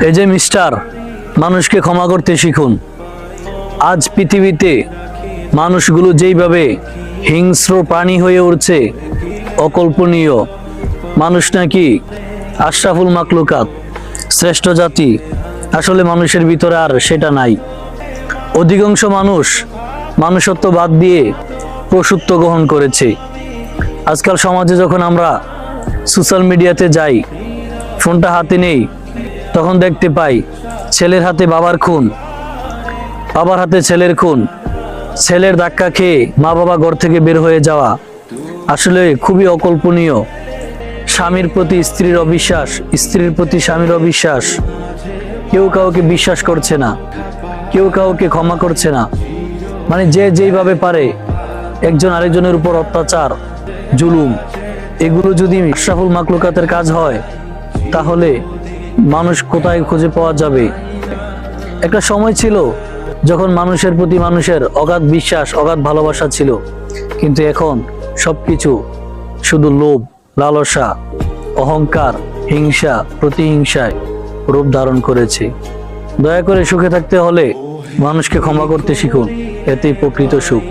এই যে মিস্টার, মানুষকে ক্ষমা করতে শিখুন। আজ পৃথিবীতে মানুষগুলো যেইভাবে হিংস্র প্রাণী হয়ে উঠছে, অকল্পনীয়। মানুষ নাকি আশরাফুল মাখলুকাত, শ্রেষ্ঠ জাতি। আসলে মানুষের ভিতরে আর সেটা নাই। অধিকাংশ মানুষ মানুষত্ব বাদ দিয়ে পশুত্ব গ্রহণ করেছে। আজকাল সমাজে যখন আমরা সোশ্যাল মিডিয়াতে যাই, ফোনটা হাতে নেই, তখন দেখতে পাই ছেলের হাতে বাবার খুন, বাবার হাতে ছেলের খুন, ছেলের ধাক্কা খেয়ে মা বাবা ঘর থেকে বের হয়ে যাওয়া। আসলে খুবই অকল্পনীয়। স্বামীর প্রতি স্ত্রীর অবিশ্বাস, স্ত্রীর প্রতি স্বামীর অবিশ্বাস। কেউ কাউকে বিশ্বাস করছে না, কেউ কাউকে ক্ষমা করছে না। মানে যে যেইভাবে পারে একজন আরেকজনের উপর অত্যাচার, জুলুম। এগুলো যদি আশরাফুল মাখলুকাতের কাজ হয়, তাহলে মানুষ কোথায় খুঁজে পাওয়া যাবে? একটা সময় ছিল যখন মানুষের প্রতি মানুষের অগাধ বিশ্বাস, অগাধ ভালোবাসা ছিল, কিন্তু এখন সবকিছু শুধু লোভ, লালসা, অহংকার, হিংসা, প্রতিহিংসায় রূপ ধারণ করেছে। দয়া করে সুখে থাকতে হলে মানুষকে ক্ষমা করতে শিখুন, এতেই প্রকৃত সুখ।